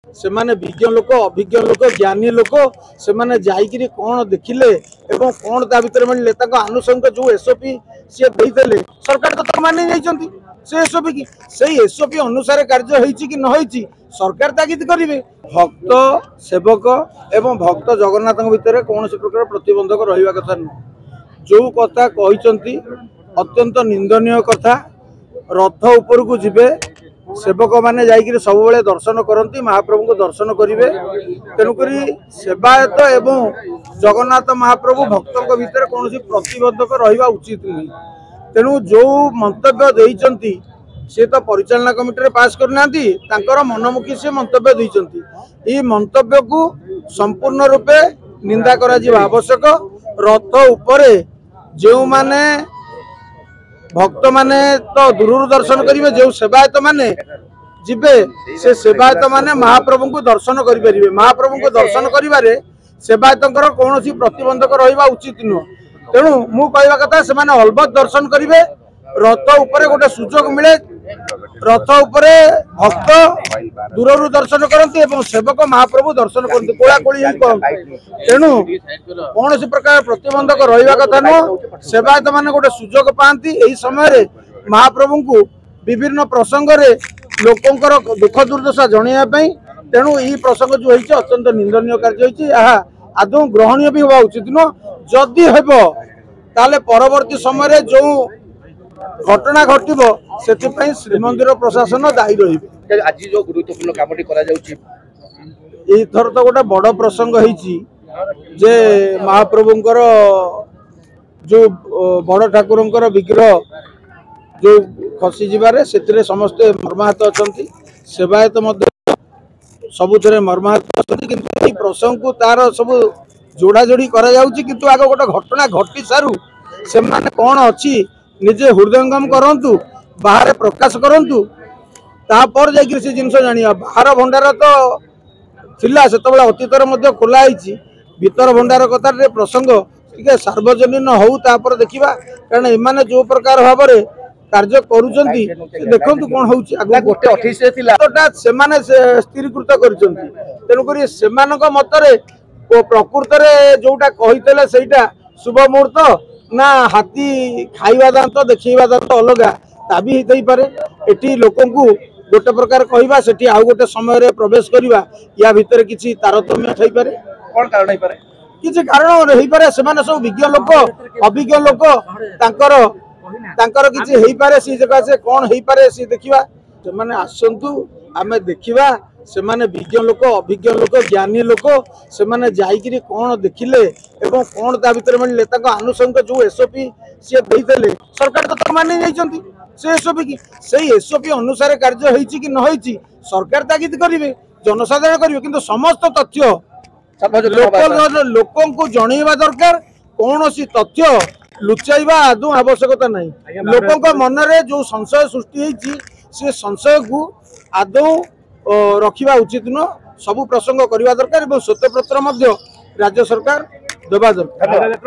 से माने विज्ञ लोक अभिज्ञ लोक ज्ञानी लोक से माने जाइकिरी कौन देखिले एवं कौन ता भीतर मिलले ताको आनुषंगिक जो एसओपी सी देदेले सरकार तो मानि जाइछंती से एसओपी की से एसओपी अनुसार कार्य होईची कि न होईची सरकार तागिद करिवे। भक्त सेवक एवं भक्त जगन्नाथ भीतर कौन प्रकार प्रतिबंधक रहिबा कथा न जो कथा कहिसंती अत्यंत निंदनीय कथा। रथ ऊपर को जिबे सेवक माने जाइकिरी सब बेले दर्शन करती महाप्रभु को दर्शन करेंगे तेणुक सेवायत एवं जगन्नाथ महाप्रभु भक्तों भीतर कौन प्रतिबंधक रहा उचित नहीं। तेणु जो मंतव्य देइचंती से तो परिचालना कमिटी पास करना मनमुखी से मंतव्य देइचंती ई मंतव्य को संपूर्ण रूपे निंदा करा जिबा आवश्यक। रथ उपरे जो माने भक्त माने तो दूर दर्शन करेंगे जो सेवायत माने जिबे से सेवायत माने महाप्रभु को दर्शन करें महाप्रभु को दर्शन करिबारे सेवायतर कौन प्रतिबंधक रहा उचित नुह। तेणु मु कहवा कथा से माने अलबत दर्शन करेंगे रथ उपरे गोटे सुजोग मिले रथ उपरे भक्त दूर दर्शन करते एवं सेवक महाप्रभु दर्शन करते कोलाकोली तेणु कौन प्रकार प्रतिबंधक रहा कथा नुह। सेवायत माने गोटे सुजोग पाती यही समय महाप्रभु को विभिन्न प्रसंग रे लोकंकर दुख दुर्दशा जनवाई तेणु यही प्रसंग जो होती अत्यंत निंदनीय कार्य होती आदौ ग्रहणीय भी हवा उचित नुह। जदि हेब ताले परवर्ती समय जो घटना घटब से श्रीमंदिर प्रशासन दायी रही। आज जो गुरुत्वपूर्ण कामटी करा जाउची एथर तो गोटे बड़ प्रसंग होईची जे महाप्रभुंकर जो बड़ ठाकुरंकर विग्रह जो खसी जिबारे से समस्ते मर्माहत अछंती सेवायत सबुथे मर्माहत अछंती किंतु ए प्रसंग को तार सब जोड़ा जोड़ी करा जाउची किंतु आग गोटे घटना घटी सारू से माने कौन अच्छी निजे हृदयंगम करंतु बाहर प्रकाश करंतु तापर जाकि से जिनस जानिया बाहर भंडार तो थिला सेतबेला अतीतर मध्य खोला होईची भीतर भंडार कथा रे प्रसंग टिके सार्वजनीन हो तापर देखिबा कारण एमाने जो प्रकार भाव रे कार्य करूचंती देखंतु कोन होउची आगो गोटे 28 रे थिला तोटा से माने स्थिरीकृत करूचंती तेनु करी सेमानक मतरे ओ प्रकृत रे जोटा कहितले सेटा शुभ मुहूर्त ना हाथी खाइबा दांत देखा दांत अलग ता भी होई पारे एटी लोकन को गोटे प्रकार कहवा सेठी आउ गोटे समय रे प्रवेश करवा या भितर किछि तारतम्य थई पारे कोन कारण होई पारे किछि कारण होई पारे सेमाने सब विज्ञ लोक अभिज्ञ लोक तांकर किछि होई पारे सी जगह से कोन होई पारे सी देखिबा से माने आसंतु आमे देखिबा से माने विज्ञ लोक अभिज्ञ लोक ज्ञानी लोक से माने जाइकिरी कौन देखिले एवं कौन ता भीतर मिलले ताको आनुषंगिक जो एसओपी सी देदेले सरकार तो मानि जाइछंती से एसओपी की से एसओपी अनुसार कार्य होईची कि न होईची सरकार तागिद करिवे जनसाधारण करिवे किंतु समस्त तथ्य लोकन को जणैबा दरकार कौन सी तथ्य लुचाइबा आदौ आवश्यकता नहीं। लोकन को मन रे जो संशय सृष्टि होईची से संशय को आदौ रखिबा उचित न सबु प्रसंग करवा दरकार श्वेतपत्र राज्य सरकार देवा दरकार।